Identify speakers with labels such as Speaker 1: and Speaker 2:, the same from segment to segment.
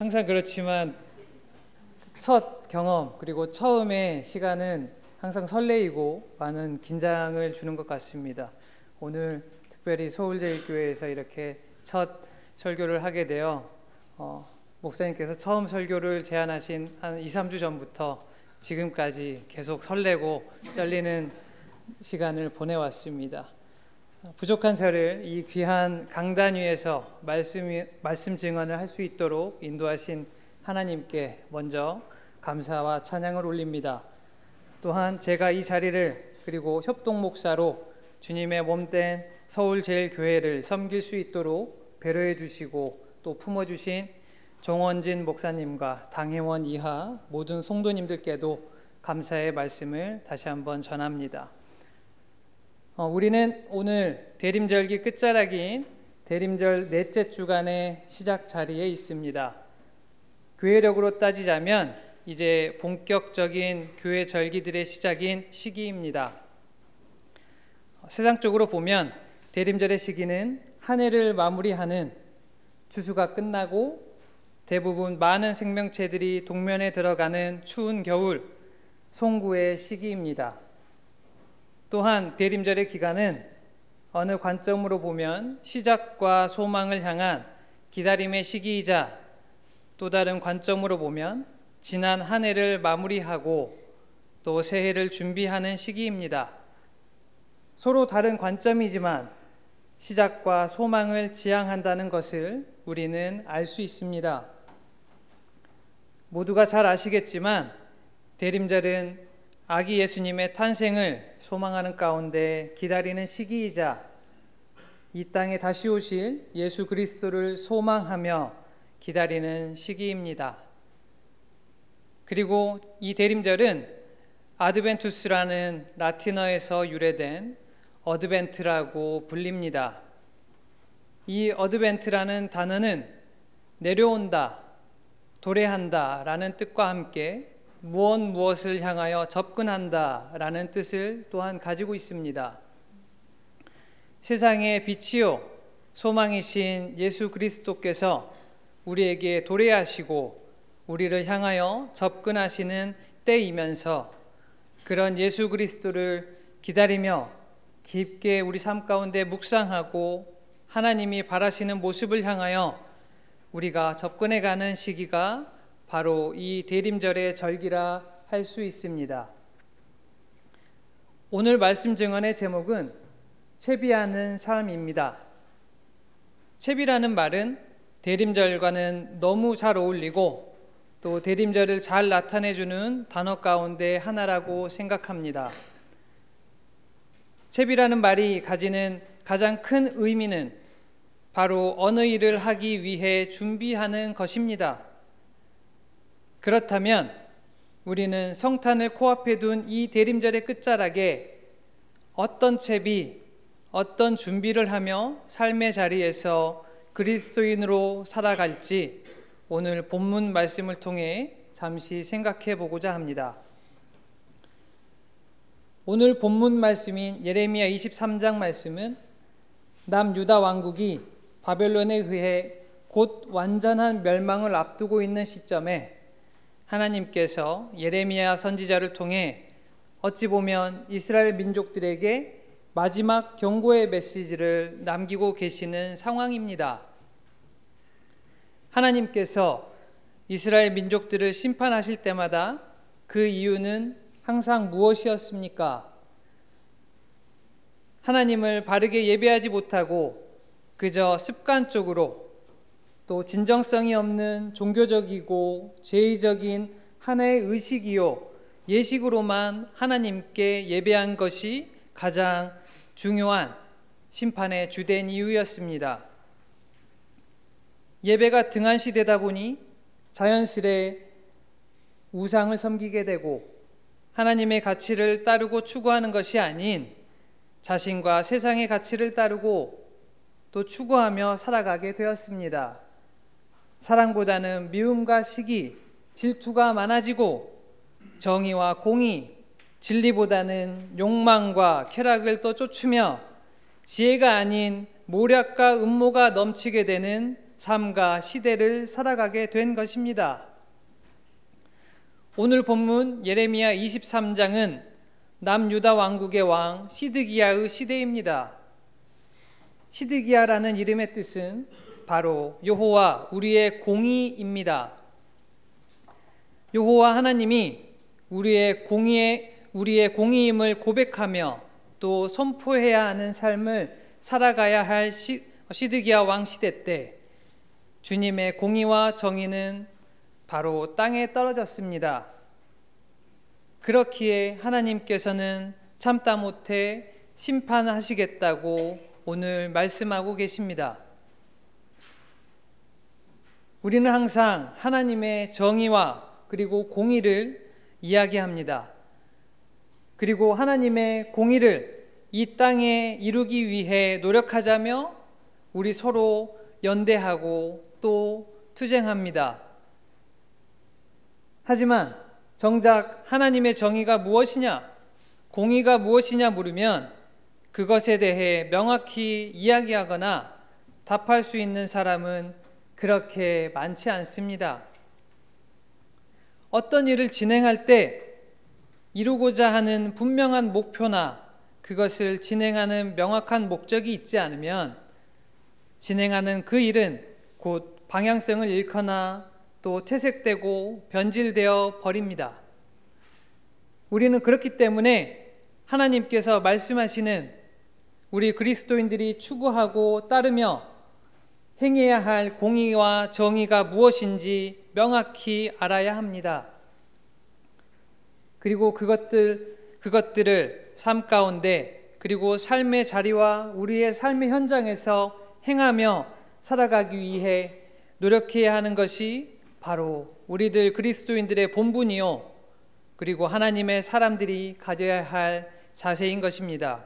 Speaker 1: 항상 그렇지만 첫 경험 그리고 처음의 시간은 항상 설레이고 많은 긴장을 주는 것 같습니다. 오늘 특별히 서울제일교회에서 이렇게 첫 설교를 하게 되어 목사님께서 처음 설교를 제안하신 한 2, 3주 전부터 지금까지 계속 설레고 떨리는 시간을 보내왔습니다. 부족한 저를 이 귀한 강단 위에서 말씀 증언을 할 수 있도록 인도하신 하나님께 먼저 감사와 찬양을 올립니다. 또한 제가 이 자리를 그리고 협동 목사로 주님의 몸된 서울제일교회를 섬길 수 있도록 배려해 주시고 또 품어주신 정원진 목사님과 당회원 이하 모든 성도님들께도 감사의 말씀을 다시 한번 전합니다. 우리는 오늘 대림절기 끝자락인 대림절 넷째 주간의 시작 자리에 있습니다. 교회력으로 따지자면 이제 본격적인 교회 절기들의 시작인 시기입니다. 세상적으로 보면 대림절의 시기는 한 해를 마무리하는 추수가 끝나고 대부분 많은 생명체들이 동면에 들어가는 추운 겨울 송구의 시기입니다. 또한 대림절의 기간은 어느 관점으로 보면 시작과 소망을 향한 기다림의 시기이자 또 다른 관점으로 보면 지난 한 해를 마무리하고 또 새해를 준비하는 시기입니다. 서로 다른 관점이지만 시작과 소망을 지향한다는 것을 우리는 알 수 있습니다. 모두가 잘 아시겠지만 대림절은 아기 예수님의 탄생을 소망하는 가운데 기다리는 시기이자 이 땅에 다시 오실 예수 그리스도를 소망하며 기다리는 시기입니다. 그리고 이 대림절은 아드벤투스라는 라틴어에서 유래된 어드벤트라고 불립니다. 이 어드벤트라는 단어는 내려온다, 도래한다 라는 뜻과 함께 무엇을 향하여 접근한다 라는 뜻을 또한 가지고 있습니다. 세상의 빛이요 소망이신 예수 그리스도께서 우리에게 도래하시고 우리를 향하여 접근하시는 때이면서 그런 예수 그리스도를 기다리며 깊게 우리 삶 가운데 묵상하고 하나님이 바라시는 모습을 향하여 우리가 접근해가는 시기가 바로 이 대림절의 절기라 할 수 있습니다. 오늘 말씀 증언의 제목은 채비하는 삶입니다. 채비라는 말은 대림절과는 너무 잘 어울리고 또 대림절을 잘 나타내주는 단어 가운데 하나라고 생각합니다. 채비라는 말이 가지는 가장 큰 의미는 바로 어느 일을 하기 위해 준비하는 것입니다. 그렇다면 우리는 성탄을 코앞에 둔 이 대림절의 끝자락에 어떤 채비, 어떤 준비를 하며 삶의 자리에서 그리스도인으로 살아갈지 오늘 본문 말씀을 통해 잠시 생각해 보고자 합니다. 오늘 본문 말씀인 예레미야 23장 말씀은 남유다 왕국이 바벨론에 의해 곧 완전한 멸망을 앞두고 있는 시점에 하나님께서 예레미야 선지자를 통해 어찌 보면 이스라엘 민족들에게 마지막 경고의 메시지를 남기고 계시는 상황입니다. 하나님께서 이스라엘 민족들을 심판하실 때마다 그 이유는 항상 무엇이었습니까? 하나님을 바르게 예배하지 못하고 그저 습관적으로 또 진정성이 없는 종교적이고 제의적인 하나의 의식이요 예식으로만 하나님께 예배한 것이 가장 중요한 심판의 주된 이유였습니다. 예배가 등한시되다 보니 자연스레 우상을 섬기게 되고 하나님의 가치를 따르고 추구하는 것이 아닌 자신과 세상의 가치를 따르고 또 추구하며 살아가게 되었습니다. 사랑보다는 미움과 시기, 질투가 많아지고 정의와 공의, 진리보다는 욕망과 쾌락을 또 쫓으며 지혜가 아닌 모략과 음모가 넘치게 되는 삶과 시대를 살아가게 된 것입니다. 오늘 본문 예레미야 23장은 남유다 왕국의 왕 시드기야의 시대입니다. 시드기야라는 이름의 뜻은 바로 여호와 우리의 공의입니다. 여호와 하나님이 우리의 공의임을 고백하며 또 선포해야 하는 삶을 살아가야 할 시드기야 왕 시대 때 주님의 공의와 정의는 바로 땅에 떨어졌습니다. 그렇기에 하나님께서는 참다 못해 심판하시겠다고 오늘 말씀하고 계십니다. 우리는 항상 하나님의 정의와 그리고 공의를 이야기합니다. 그리고 하나님의 공의를 이 땅에 이루기 위해 노력하자며 우리 서로 연대하고 또 투쟁합니다. 하지만 정작 하나님의 정의가 무엇이냐, 공의가 무엇이냐 물으면 그것에 대해 명확히 이야기하거나 답할 수 있는 사람은 그렇게 많지 않습니다. 어떤 일을 진행할 때 이루고자 하는 분명한 목표나 그것을 진행하는 명확한 목적이 있지 않으면 진행하는 그 일은 곧 방향성을 잃거나 또 퇴색되고 변질되어 버립니다. 우리는 그렇기 때문에 하나님께서 말씀하시는 우리 그리스도인들이 추구하고 따르며 행해야 할 공의와 정의가 무엇인지 명확히 알아야 합니다. 그리고 그것들을 삶 가운데 그리고 삶의 자리와 우리의 삶의 현장에서 행하며 살아가기 위해 노력해야 하는 것이 바로 우리들 그리스도인들의 본분이요 그리고 하나님의 사람들이 가져야 할 자세인 것입니다.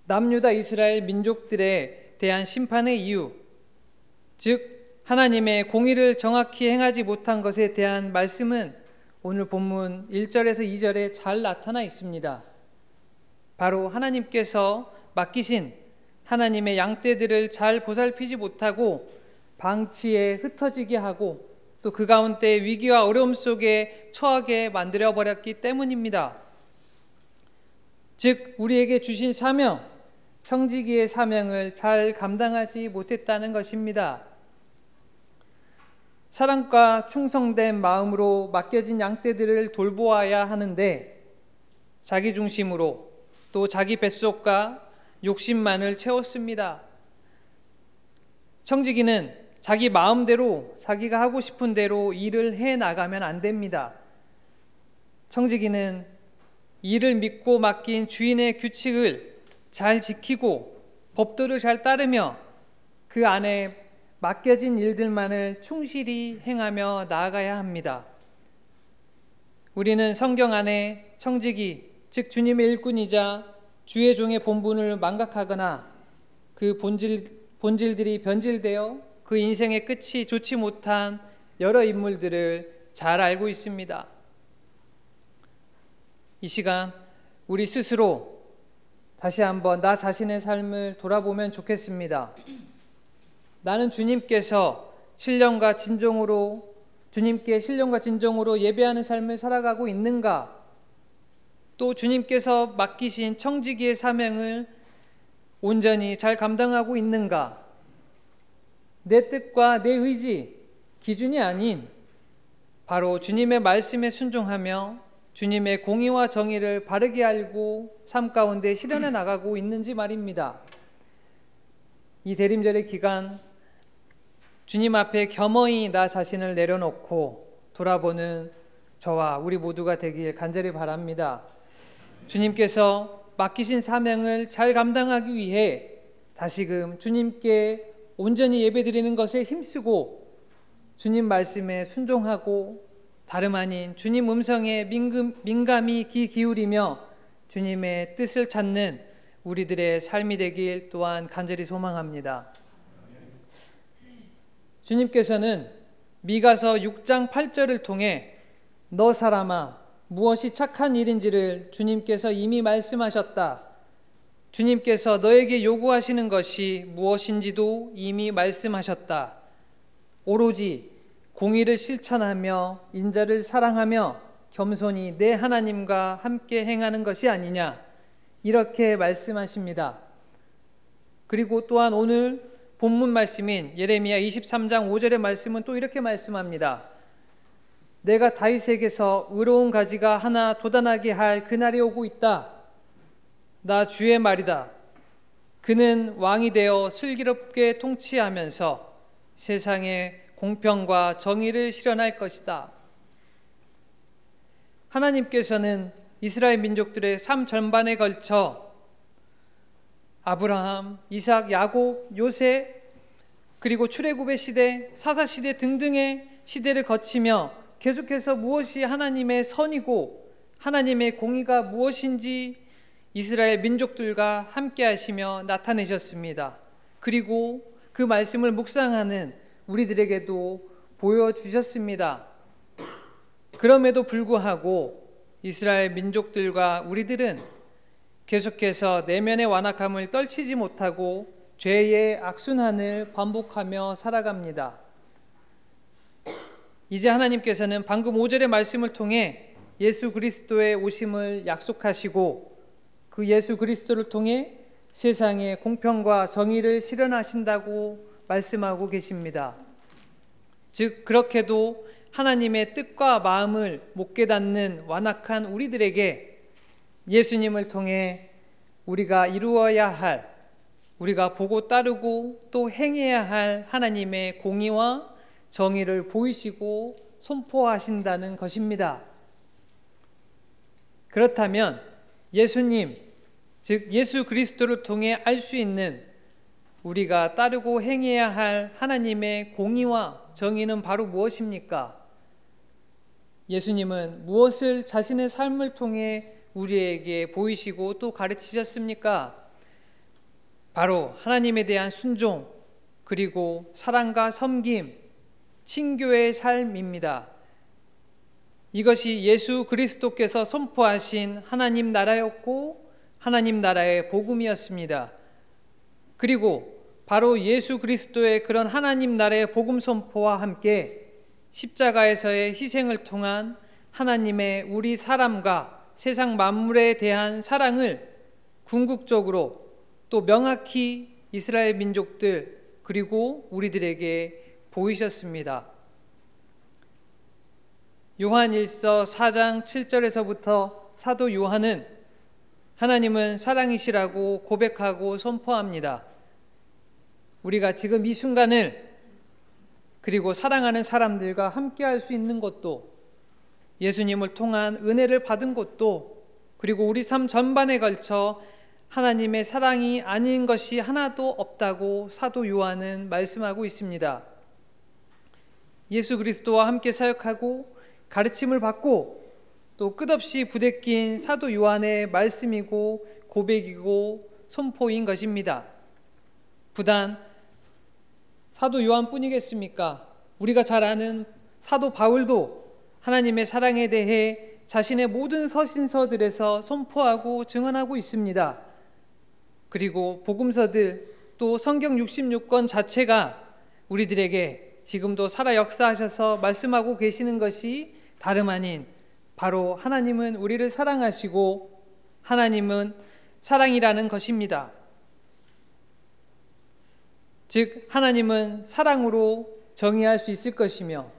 Speaker 1: 남유다 이스라엘 민족들에 대한 심판의 이유, 즉 하나님의 공의를 정확히 행하지 못한 것에 대한 말씀은 오늘 본문 1절에서 2절에 잘 나타나 있습니다. 바로 하나님께서 맡기신 하나님의 양떼들을 잘 보살피지 못하고 방치에 흩어지게 하고 또 그 가운데 위기와 어려움 속에 처하게 만들어 버렸기 때문입니다. 즉 우리에게 주신 사명, 청지기의 사명을 잘 감당하지 못했다는 것입니다. 사랑과 충성된 마음으로 맡겨진 양떼들을 돌보아야 하는데 자기 중심으로 또 자기 뱃속과 욕심만을 채웠습니다. 청지기는 자기 마음대로 자기가 하고 싶은 대로 일을 해나가면 안 됩니다. 청지기는 일을 믿고 맡긴 주인의 규칙을 잘 지키고 법도를 잘 따르며 그 안에 맡겨진 일들만을 충실히 행하며 나아가야 합니다. 우리는 성경 안에 청지기, 즉 주님의 일꾼이자 주의 종의 본분을 망각하거나 그 본질들이 변질되어 그 인생의 끝이 좋지 못한 여러 인물들을 잘 알고 있습니다. 이 시간 우리 스스로 다시 한번 나 자신의 삶을 돌아보면 좋겠습니다. 나는 주님께 신령과 진정으로 예배하는 삶을 살아가고 있는가? 또 주님께서 맡기신 청지기의 사명을 온전히 잘 감당하고 있는가? 내 뜻과 내 의지, 기준이 아닌 바로 주님의 말씀에 순종하며 주님의 공의와 정의를 바르게 알고 삶 가운데 실현해 나가고 있는지 말입니다. 이 대림절의 기간 주님 앞에 겸허히 나 자신을 내려놓고 돌아보는 저와 우리 모두가 되길 간절히 바랍니다. 주님께서 맡기신 사명을 잘 감당하기 위해 다시금 주님께 온전히 예배드리는 것에 힘쓰고 주님 말씀에 순종하고 다름 아닌 주님 음성에 민감히 귀 기울이며 주님의 뜻을 찾는 우리들의 삶이 되길 또한 간절히 소망합니다. 주님께서는 미가서 6장 8절을 통해 너 사람아 무엇이 착한 일인지를 주님께서 이미 말씀하셨다. 주님께서 너에게 요구하시는 것이 무엇인지도 이미 말씀하셨다. 오로지 공의를 실천하며 인자를 사랑하며 겸손히 내 하나님과 함께 행하는 것이 아니냐, 이렇게 말씀하십니다. 그리고 또한 오늘 본문 말씀인 예레미야 23장 5절의 말씀은 또 이렇게 말씀합니다. 내가 다윗에게서 의로운 가지가 하나 돋아나게 할 그날이 오고 있다. 나 주의 말이다. 그는 왕이 되어 슬기롭게 통치하면서 세상에 공평과 정의를 실현할 것이다. 하나님께서는 이스라엘 민족들의 삶 전반에 걸쳐 아브라함, 이삭, 야곱, 요셉, 그리고 출애굽의 시대, 사사시대 등등의 시대를 거치며 계속해서 무엇이 하나님의 선이고 하나님의 공의가 무엇인지 이스라엘 민족들과 함께 하시며 나타내셨습니다. 그리고 그 말씀을 묵상하는 우리들에게도 보여주셨습니다. 그럼에도 불구하고 이스라엘 민족들과 우리들은 계속해서 내면의 완악함을 떨치지 못하고 죄의 악순환을 반복하며 살아갑니다. 이제 하나님께서는 방금 5절의 말씀을 통해 예수 그리스도의 오심을 약속하시고 그 예수 그리스도를 통해 세상에 공평과 정의를 실현하신다고 말씀하고 계십니다. 즉 그렇게도 하나님의 뜻과 마음을 못 깨닫는 완악한 우리들에게 예수님을 통해 우리가 이루어야 할, 우리가 보고 따르고 또 행해야 할 하나님의 공의와 정의를 보이시고 선포하신다는 것입니다. 그렇다면 예수님, 즉 예수 그리스도를 통해 알 수 있는 우리가 따르고 행해야 할 하나님의 공의와 정의는 바로 무엇입니까? 예수님은 무엇을 자신의 삶을 통해 우리에게 보이시고 또 가르치셨습니까? 바로 하나님에 대한 순종, 그리고 사랑과 섬김, 친교의 삶입니다. 이것이 예수 그리스도께서 선포하신 하나님 나라였고 하나님 나라의 복음이었습니다. 그리고 바로 예수 그리스도의 그런 하나님 나라의 복음 선포와 함께 십자가에서의 희생을 통한 하나님의 우리 사람과 세상 만물에 대한 사랑을 궁극적으로 또 명확히 이스라엘 민족들 그리고 우리들에게 보이셨습니다. 요한일서 4장 7절에서부터 사도 요한은 하나님은 사랑이시라고 고백하고 선포합니다. 우리가 지금 이 순간을 그리고 사랑하는 사람들과 함께 할 수 있는 것도, 예수님을 통한 은혜를 받은 것도, 그리고 우리 삶 전반에 걸쳐 하나님의 사랑이 아닌 것이 하나도 없다고 사도 요한은 말씀하고 있습니다. 예수 그리스도와 함께 사역하고 가르침을 받고 또 끝없이 부대낀 사도 요한의 말씀이고 고백이고 선포인 것입니다. 부단 사도 요한뿐이겠습니까? 우리가 잘 아는 사도 바울도 하나님의 사랑에 대해 자신의 모든 서신서들에서 선포하고 증언하고 있습니다. 그리고 복음서들 또 성경 66권 자체가 우리들에게 지금도 살아 역사하셔서 말씀하고 계시는 것이 다름 아닌 바로 하나님은 우리를 사랑하시고 하나님은 사랑이라는 것입니다. 즉 하나님은 사랑으로 정의할 수 있을 것이며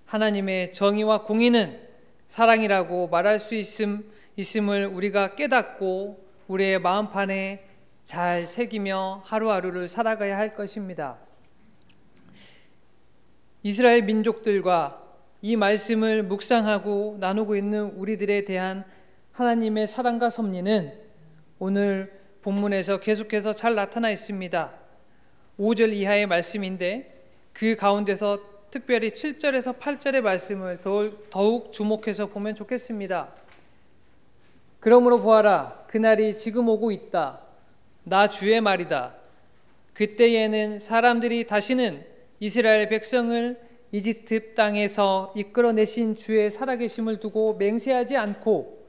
Speaker 1: 하나님의 정의와 공의는 사랑이라고 말할 수 있음을 우리가 깨닫고 우리의 마음판에 잘 새기며 하루하루를 살아가야 할 것입니다. 이스라엘 민족들과 이 말씀을 묵상하고 나누고 있는 우리들에 대한 하나님의 사랑과 섭리는 오늘 본문에서 계속해서 잘 나타나 있습니다. 5절 이하의 말씀인데 그 가운데서 특별히 7절에서 8절의 말씀을 더욱 주목해서 보면 좋겠습니다. 그러므로 보아라, 그날이 지금 오고 있다. 나 주의 말이다. 그때에는 사람들이 다시는 이스라엘 백성을 이집트 땅에서 이끌어내신 주의 살아계심을 두고 맹세하지 않고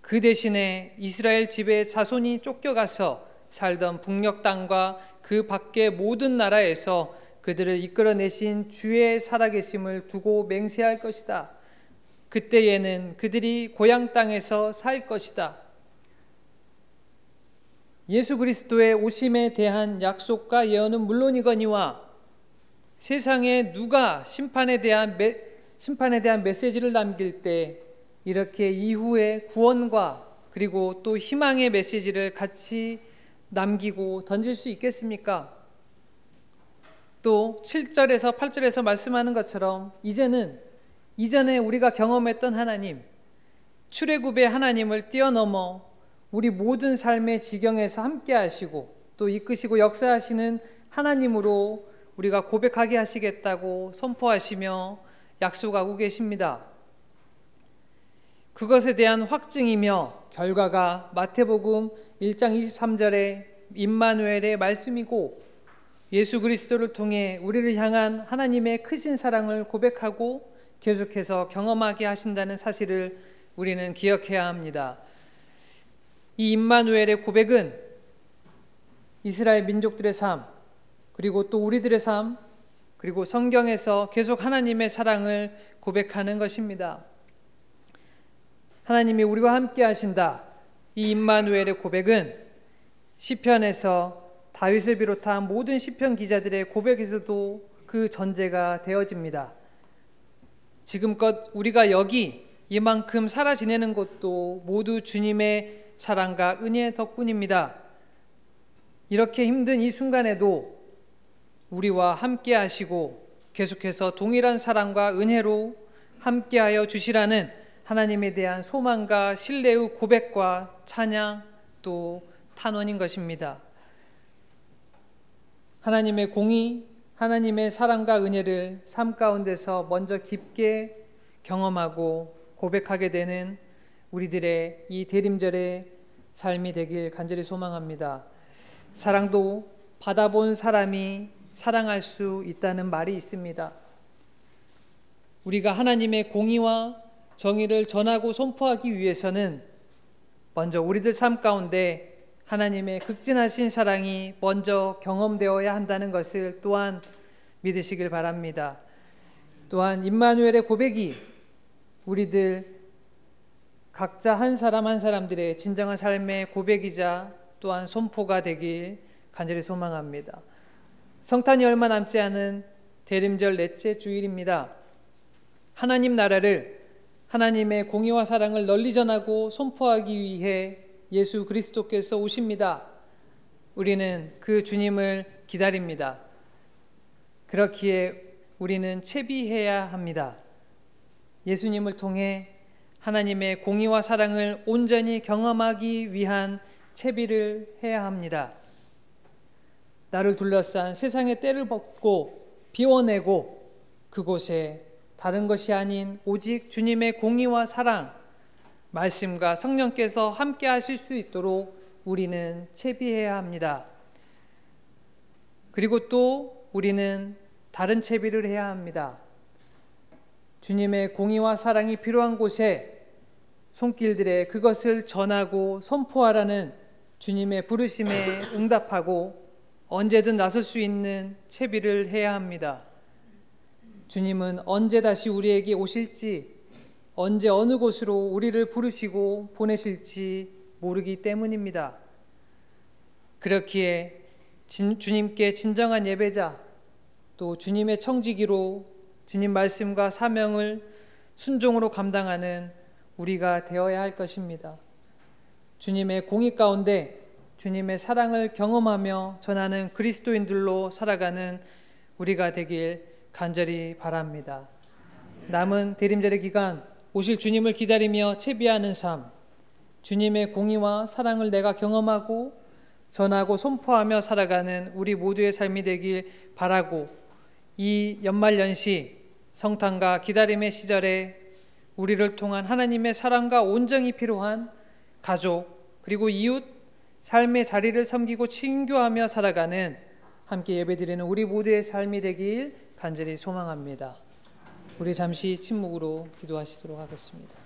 Speaker 1: 그 대신에 이스라엘 지배의 자손이 쫓겨가서 살던 북녘 땅과 그 밖의 모든 나라에서 그들을 이끌어내신 주의 살아계심을 두고 맹세할 것이다. 그때에는 그들이 고향 땅에서 살 것이다. 예수 그리스도의 오심에 대한 약속과 예언은 물론이거니와 세상에 누가 심판에 대한 메시지를 남길 때 이렇게 이후의 구원과 그리고 또 희망의 메시지를 같이 남기고 던질 수 있겠습니까? 또 7절에서 8절에서 말씀하는 것처럼 이전에 우리가 경험했던 하나님, 출애굽의 하나님을 뛰어넘어 우리 모든 삶의 지경에서 함께 하시고 또 이끄시고 역사하시는 하나님으로 우리가 고백하게 하시겠다고 선포하시며 약속하고 계십니다. 그것에 대한 확증이며 결과가 마태복음 1장 23절의 임마누엘의 말씀이고 예수 그리스도를 통해 우리를 향한 하나님의 크신 사랑을 고백하고 계속해서 경험하게 하신다는 사실을 우리는 기억해야 합니다. 이 임마누엘의 고백은 이스라엘 민족들의 삶, 그리고 또 우리들의 삶, 그리고 성경에서 계속 하나님의 사랑을 고백하는 것입니다. 하나님이 우리와 함께 하신다. 이 임마누엘의 고백은 시편에서 다윗을 비롯한 모든 시편 기자들의 고백에서도 그 전제가 되어집니다. 지금껏 우리가 여기 이만큼 살아 지내는 것도 모두 주님의 사랑과 은혜 덕분입니다. 이렇게 힘든 이 순간에도 우리와 함께 하시고 계속해서 동일한 사랑과 은혜로 함께하여 주시라는 하나님에 대한 소망과 신뢰의 고백과 찬양 또 탄원인 것입니다. 하나님의 공의, 하나님의 사랑과 은혜를 삶 가운데서 먼저 깊게 경험하고 고백하게 되는 우리들의 이 대림절의 삶이 되길 간절히 소망합니다. 사랑도 받아본 사람이 사랑할 수 있다는 말이 있습니다. 우리가 하나님의 공의와 정의를 전하고 선포하기 위해서는 먼저 우리들 삶 가운데 하나님의 극진하신 사랑이 먼저 경험되어야 한다는 것을 또한 믿으시길 바랍니다. 또한 임마누엘의 고백이 우리들 각자 한 사람 한 사람들의 진정한 삶의 고백이자 또한 선포가 되길 간절히 소망합니다. 성탄이 얼마 남지 않은 대림절 넷째 주일입니다. 하나님 나라를, 하나님의 공의와 사랑을 널리 전하고 선포하기 위해 예수 그리스도께서 오십니다. 우리는 그 주님을 기다립니다. 그렇기에 우리는 채비해야 합니다. 예수님을 통해 하나님의 공의와 사랑을 온전히 경험하기 위한 채비를 해야 합니다. 나를 둘러싼 세상의 때를 벗고 비워내고 그곳에 다른 것이 아닌 오직 주님의 공의와 사랑, 말씀과 성령께서 함께 하실 수 있도록 우리는 채비해야 합니다. 그리고 또 우리는 다른 채비를 해야 합니다. 주님의 공의와 사랑이 필요한 곳에 손길들에 그것을 전하고 선포하라는 주님의 부르심에 응답하고 언제든 나설 수 있는 채비를 해야 합니다. 주님은 언제 다시 우리에게 오실지, 언제 어느 곳으로 우리를 부르시고 보내실지 모르기 때문입니다. 그렇기에 주님께 진정한 예배자, 또 주님의 청지기로 주님 말씀과 사명을 순종으로 감당하는 우리가 되어야 할 것입니다. 주님의 공의 가운데 주님의 사랑을 경험하며 전하는 그리스도인들로 살아가는 우리가 되길 간절히 바랍니다. 남은 대림절의 기간 오실 주님을 기다리며 채비하는 삶, 주님의 공의와 사랑을 내가 경험하고 전하고 선포하며 살아가는 우리 모두의 삶이 되길 바라고, 이 연말연시 성탄과 기다림의 시절에 우리를 통한 하나님의 사랑과 온정이 필요한 가족 그리고 이웃, 삶의 자리를 섬기고 친교하며 살아가는 함께 예배드리는 우리 모두의 삶이 되길 간절히 소망합니다. 우리 잠시 침묵으로 기도하시도록 하겠습니다.